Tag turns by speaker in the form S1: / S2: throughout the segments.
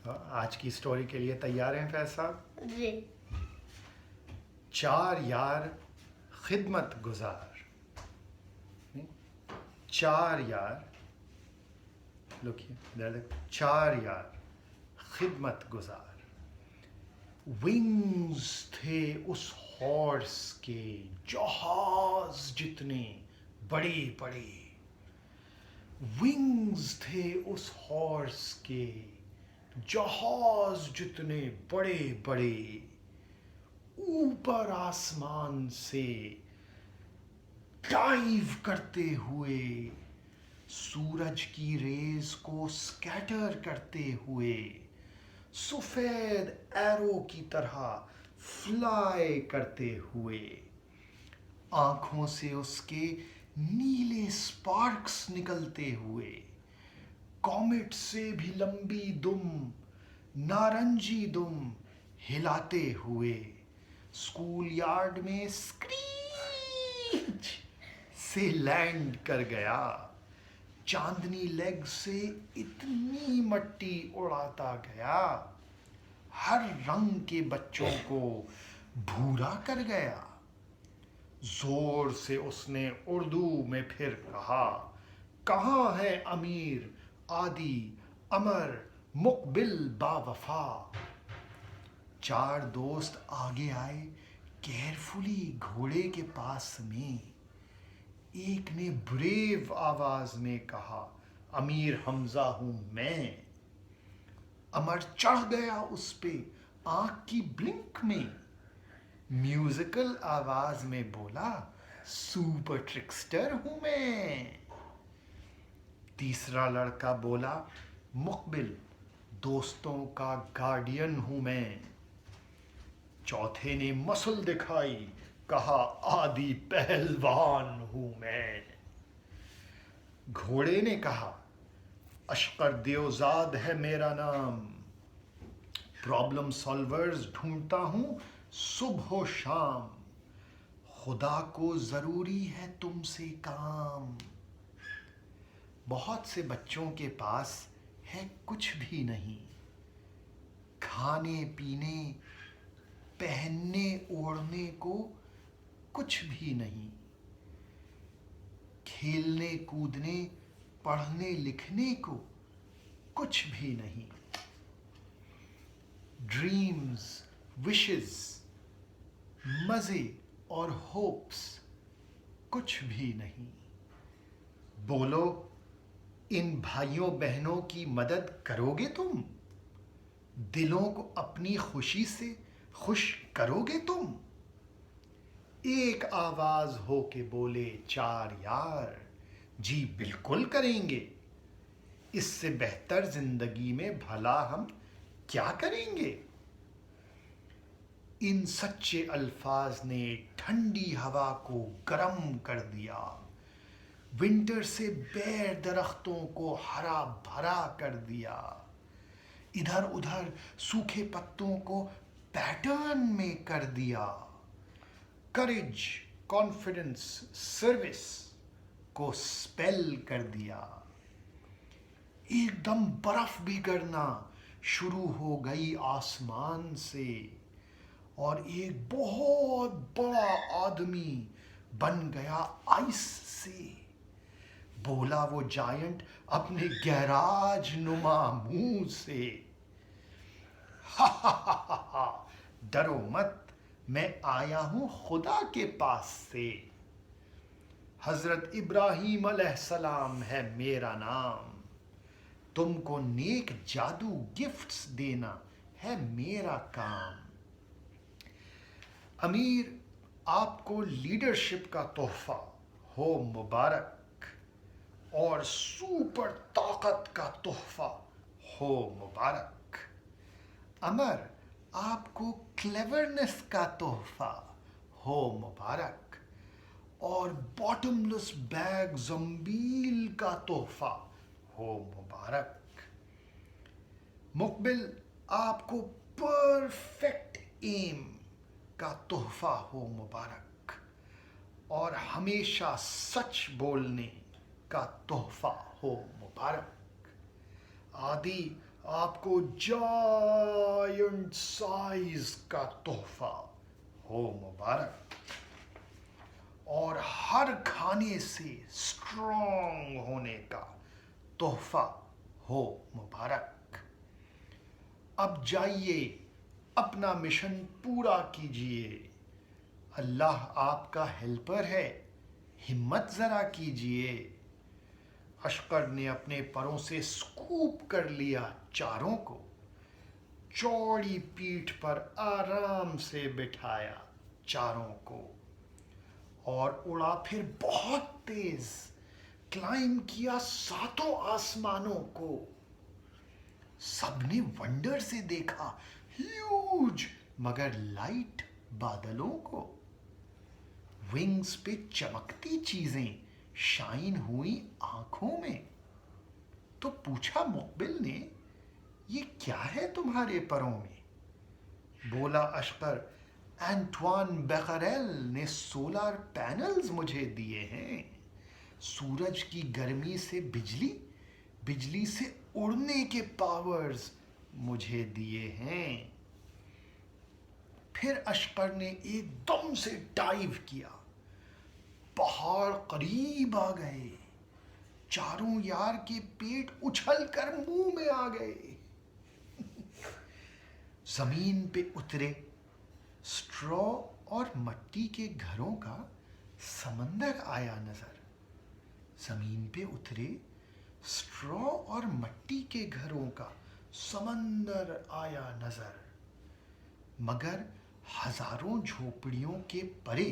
S1: آج کی سٹوری کے لیے تیار ہیں فیض صاحب؟
S2: جی.
S1: چار یار خدمت گزار. چار یار چار یار خدمت گزار. ونگز تھے اس ہارس کے جہاز جتنے بڑے بڑے. ونگز تھے اس ہارس کے جہاز جتنے بڑے بڑے. اوپر آسمان سے ڈائیو کرتے ہوئے سورج کی ریز کو سکیٹر کرتے ہوئے سفید ایرو کی طرح فلائی کرتے ہوئے. آنکھوں سے اس کے نیلے سپارکس نکلتے ہوئے. کومیٹ سے بھی لمبی دم نارنجی دم ہلاتے ہوئے اسکول یارڈ میں اسکریچ سے لینڈ کر گیا. چاندنی لیگ سے اتنی مٹی اڑاتا گیا ہر رنگ کے بچوں کو بھورا کر گیا. زور سے اس نے اردو میں پھر کہا، کہاں ہے امیر عادی امر مقبل با وفا. چار دوست آگے آئے کیئرفلی گھوڑے کے پاس میں. ایک نے بریو آواز میں کہا، امیر حمزہ ہوں میں. امر چڑھ گیا اس پہ آنکھ کی بلنک میں. میوزیکل آواز میں بولا، سپر ٹرکسٹر ہوں میں. تیسرا لڑکا بولا، مقبل دوستوں کا گارڈین ہوں میں. چوتھے نے مسل دکھائی، کہا عادی پہلوان ہوں میں. گھوڑے نے کہا، اشقر دیوزاد ہے میرا نام. پرابلم سالورز ڈھونڈتا ہوں صبح و شام. خدا کو ضروری ہے تم سے کام. بہت سے بچوں کے پاس ہے کچھ بھی نہیں. کھانے پینے پہننے اوڑھنے کو کچھ بھی نہیں. کھیلنے کودنے پڑھنے لکھنے کو کچھ بھی نہیں. ڈریمز وشز مزے اور ہوپس کچھ بھی نہیں. بولو ان بھائیوں بہنوں کی مدد کرو گے تم؟ دلوں کو اپنی خوشی سے خوش کرو گے تم؟ ایک آواز ہو کے بولے چار یار، جی بالکل کریں گے. اس سے بہتر زندگی میں بھلا ہم کیا کریں گے؟ ان سچے الفاظ نے ٹھنڈی ہوا کو گرم کر دیا. ونٹر سے بیر درختوں کو ہرا بھرا کر دیا. ادھر ادھر سوکھے پتوں کو پیٹرن میں کر دیا. کریج کانفیڈنس سروس کو سپیل کر دیا. ایک دم برف بھی گرنا شروع ہو گئی آسمان سے اور ایک بہت بڑا آدمی بن گیا آئس سے. بولا وہ جائنٹ اپنے گیراج نما منہ سے، ہا ہا ہا ہا ڈرو مت میں آیا ہوں خدا کے پاس سے. حضرت ابراہیم علیہ السلام ہے میرا نام. تم کو نیک جادو گفٹس دینا ہے میرا کام. امیر آپ کو لیڈرشپ کا تحفہ ہو مبارک اور سپر طاقت کا تحفہ ہو مبارک. امر آپ کو کلیورنس کا تحفہ ہو مبارک اور باٹم لیس بیگ زمبیل کا تحفہ ہو مبارک. مقبل آپ کو پرفیکٹ ایم کا تحفہ ہو مبارک اور ہمیشہ سچ بولنے کا تحفہ ہو مبارک. عادی آپ کو جائنٹ سائز کا تحفہ ہو مبارک، اور ہر کھانے سے اسٹرانگ ہونے کا تحفہ ہو مبارک۔ اب جائیے اپنا مشن پورا کیجئے، اللہ آپ کا ہیلپر ہے، ہمت ذرا کیجئے۔ اشقر نے اپنے پروں سے سکوپ کر لیا چاروں کو، چوڑی پیٹھ پر آرام سے بٹھایا چاروں کو، اور اڑا پھر بہت تیز، کلائم کیا ساتوں آسمانوں کو۔ سب نے ونڈر سے دیکھا ہیوج مگر لائٹ بادلوں کو، ونگز پہ چمکتی چیزیں شائن ہوئی آنکھوں میں۔ تو پوچھا مقبل نے، یہ کیا ہے تمہارے پروں میں؟ بولا اشقر، اینٹوان بیکریل نے سولار پینلز مجھے دیے ہیں، سورج کی گرمی سے بجلی، بجلی سے اڑنے کے پاورز مجھے دیے ہیں۔ پھر اشقر نے ایک دم سے ڈائیو کیا، پہاڑ قریب آ گئے، چاروں یار کے پیٹ اچھل کر منہ میں آ گئے۔ زمین پہ اترے، سٹرو اور مٹی کے گھروں کا سمندر آیا نظر۔ زمین پہ اترے، سٹرو اور مٹی کے گھروں کا سمندر آیا نظر، مگر ہزاروں جھوپڑیوں کے پرے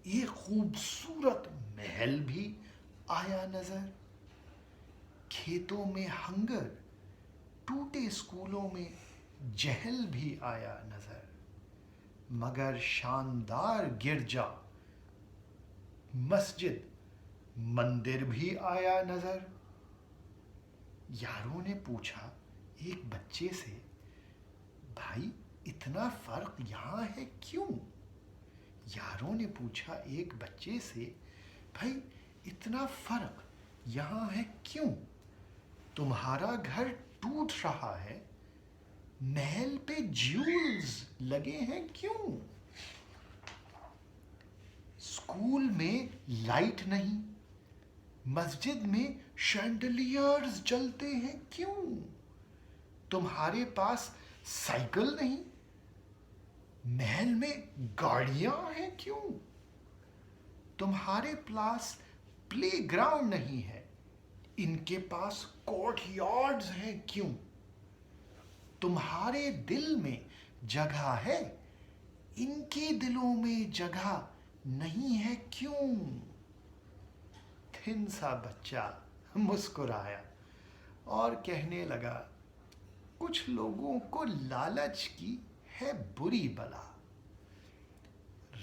S1: ایک خوبصورت محل بھی آیا نظر۔ کھیتوں میں ہنگر، ٹوٹے اسکولوں میں جہل بھی آیا نظر، مگر شاندار گرجا، مسجد، مندر بھی آیا نظر۔ یاروں نے پوچھا ایک بچے سے، بھائی اتنا فرق یہاں ہے کیوں؟ یاروں نے پوچھا ایک بچے سے، بھائی اتنا فرق یہاں ہے کیوں؟ تمہارا گھر ٹوٹ رہا ہے، محل پہ جیولز لگے ہیں کیوں؟ اسکول میں لائٹ نہیں، مسجد میں شینڈلیئرز جلتے ہیں کیوں؟ تمہارے پاس سائیکل نہیں، محل میں گاڑیاں ہیں کیوں؟ تمہارے پاس پلے گراؤنڈ نہیں ہے، ان کے پاس کورٹ یارڈز ہیں کیوں؟ تمہارے دل میں جگہ ہے، ان کے دلوں میں جگہ نہیں ہے کیوں؟ تھن سا بچہ مسکرایا اور کہنے لگا، کچھ لوگوں کو لالچ کی ہے بری بلا،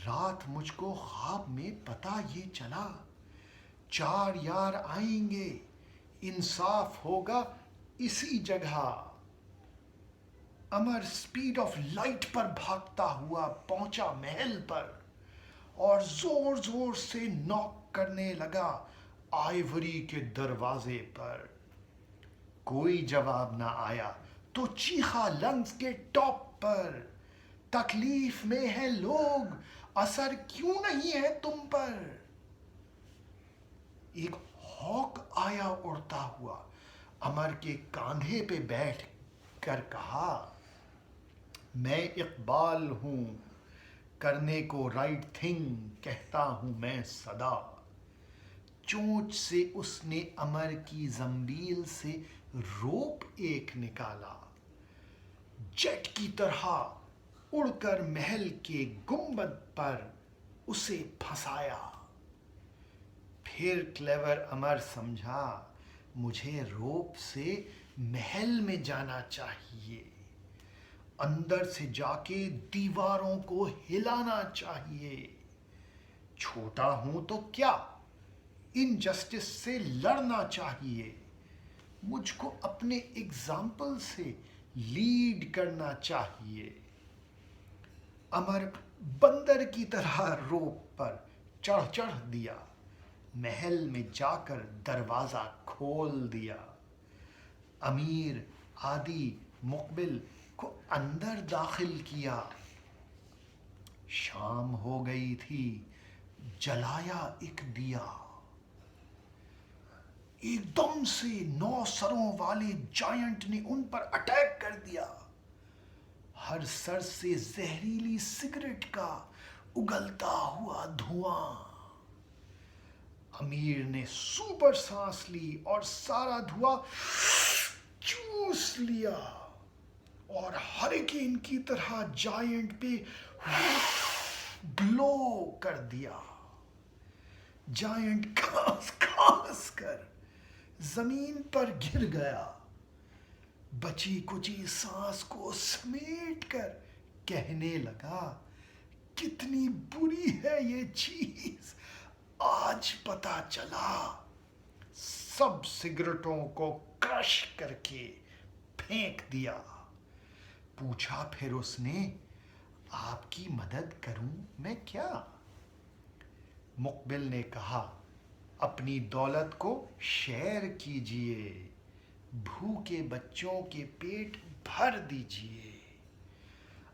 S1: رات مجھ کو خواب میں پتہ یہ چلا، چار یار آئیں گے، انصاف ہوگا اسی جگہ۔ امر سپیڈ آف لائٹ پر بھاگتا ہوا پہنچا محل پر، اور زور زور سے ناک کرنے لگا آئیوری کے دروازے پر۔ کوئی جواب نہ آیا تو چیخا لنگس کے ٹاپ پر، تکلیف میں ہے لوگ، اثر کیوں نہیں ہے تم پر؟ ایک ہاک آیا اڑتا ہوا، امر کے کاندھے پہ بیٹھ کر کہا، میں اقبال ہوں، کرنے کو رائٹ تھنگ کہتا ہوں میں صدا۔ چونچ سے اس نے امر کی زنبیل سے روپ ایک نکالا، جیٹ کی طرح اڑ کر محل کے گنبد پر اسے پھنسایا۔ پھر کلیور امر سمجھا، مجھے روپ سے محل میں جانا چاہیے، اندر سے جا کے دیواروں کو ہلانا چاہیے، چھوٹا ہوں تو کیا، انجسٹس سے لڑنا چاہیے، مجھ کو اپنے اگزامپل سے لیڈ کرنا چاہیے۔ امر بندر کی طرح روپ پر چڑھ دیا، محل میں جا کر دروازہ کھول دیا۔ امیر عادی مقبل کو اندر داخل کیا۔ شام ہو گئی تھی، جلایا ایک دیا۔ ایک دم سے 9 سروں والے جائنٹ نے ان پر اٹیک کر دیا۔ ہر سر سے زہریلی سگریٹ کا اگلتا ہوا دھواں۔ امیر نے سوپر سانس لی اور سارا دھواں چوس لیا اور ہریکین کی طرح جائنٹ پہ بلو کر دیا۔ جائنٹ کھانس کھانس کر زمین پر گر گیا۔ بچی کچی سانس کو سمیٹ کر کہنے لگا، کتنی بری ہے یہ چیز، آج پتہ چلا۔ سب سگریٹوں کو کرش کر کے پھینک دیا۔ پوچھا پھر اس نے، آپ کی مدد کروں میں کیا؟ مقبل نے کہا، اپنی دولت کو شیئر کیجئے، بھوکے بچوں کے پیٹ بھر دیجئے،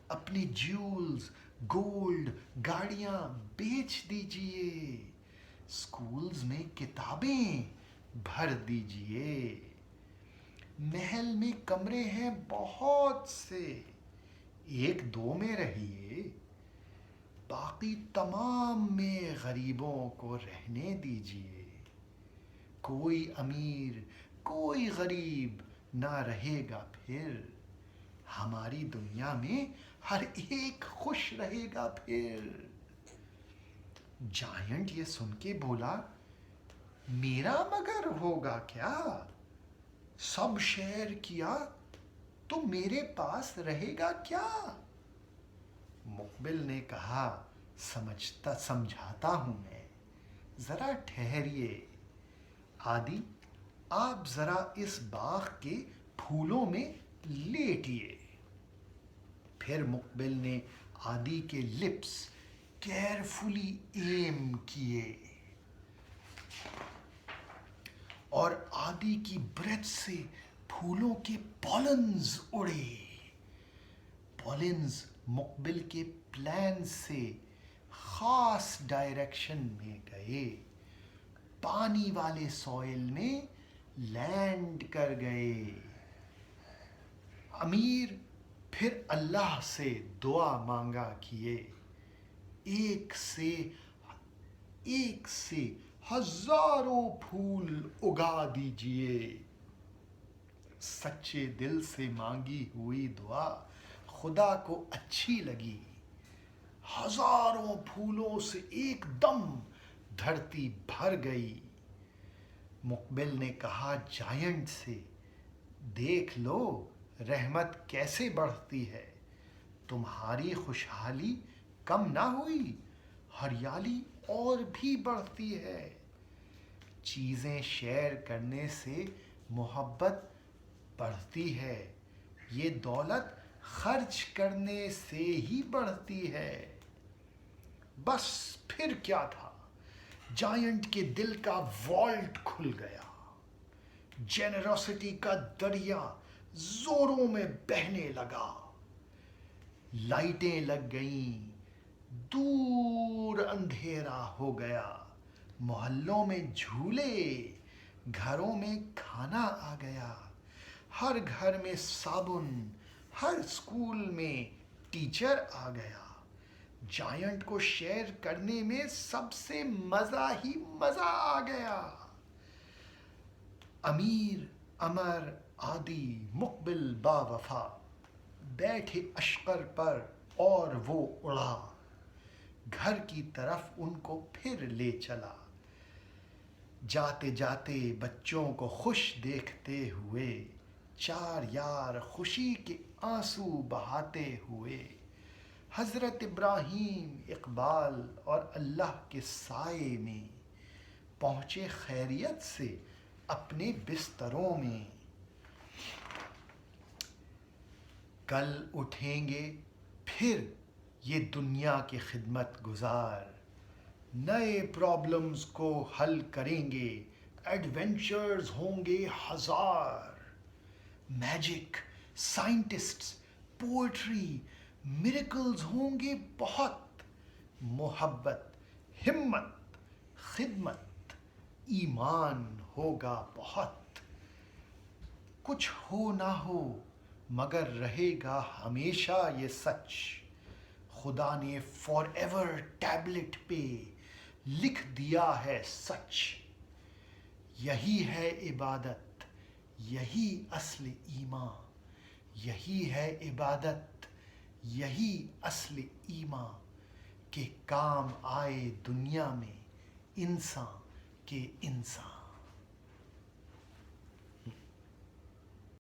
S1: اپنی جیولز، گولڈ، گاڑیاں بیچ دیجئے، اسکولز میں کتابیں بھر دیجئے، محل میں کمرے ہیں بہت سے، 1-2 میں رہیے، باقی تمام میں غریبوں کو رہنے دیجئے۔ کوئی امیر کوئی غریب نہ رہے گا پھر، ہماری دنیا میں ہر ایک خوش رہے گا پھر۔ جائنٹ یہ سن کے بولا، میرا مگر ہوگا کیا؟ سب شیئر کیا تو میرے پاس رہے گا کیا؟ مقبل نے کہا، سمجھاتا ہوں میں، ذرا ٹھہریے۔ عادی، آپ ذرا اس باغ کے پھولوں میں لیٹیے۔ پھر مقبل نے عادی کے لپس کیئرفلی ایم کیے اور عادی کی بریتھ سے پھولوں کے پالنز اڑے۔ پالنز مقبل کے پلان سے خاص ڈائریکشن میں گئے، پانی والے سوئل میں لینڈ کر گئے۔ امیر پھر اللہ سے دعا مانگا کیے، ایک سے ہزاروں پھول اگا دیجئے۔ سچے دل سے مانگی ہوئی دعا خدا کو اچھی لگی، ہزاروں پھولوں سے ایک دم دھرتی بھر گئی۔ مقبل نے کہا جائنٹ سے، دیکھ لو رحمت کیسے بڑھتی ہے، تمہاری خوشحالی کم نہ ہوئی، ہریالی اور بھی بڑھتی ہے۔ چیزیں شیئر کرنے سے محبت بڑھتی ہے، یہ دولت خرچ کرنے سے ہی بڑھتی ہے۔ بس پھر کیا تھا، جائنٹ کے دل کا والٹ کھل گیا، جنروسٹی کا دریا زوروں میں بہنے لگا، لائٹیں لگ گئیں، دور اندھیرا ہو گیا، محلوں میں جھولے، گھروں میں کھانا آ گیا، ہر گھر میں صابن، ہر اسکول میں ٹیچر آ گیا۔ جائنٹ کو شیئر کرنے میں سب سے مزہ ہی مزہ آ گیا۔ امیر، امر، عادی، مقبل، با وفا بیٹھے اشکر پر اور وہ اڑا، گھر کی طرف ان کو پھر لے چلا۔ جاتے جاتے بچوں کو خوش دیکھتے ہوئے، 4 یار خوشی کے آنسو بہاتے ہوئے، حضرت ابراہیم، اقبال اور اللہ کے سائے میں پہنچے خیریت سے اپنے بستروں میں۔ کل اٹھیں گے پھر یہ دنیا کے خدمت گزار، نئے پرابلمز کو حل کریں گے، ایڈونچرز ہوں گے ہزار، میجک، سائنٹسٹس، پوئٹری، میریکلز ہوں گے بہت، محبت، ہمت، خدمت، ایمان ہوگا بہت. کچھ ہو نہ ہو مگر رہے گا ہمیشہ یہ سچ. خدا نے فار ایور ٹیبلٹ پہ لکھ دیا ہے سچ. یہی ہے عبادت، یہی اصل ایمان. یہی ہے عبادت، یہی اصل ایمان، کہ کام آئے دنیا میں انسان کے انسان.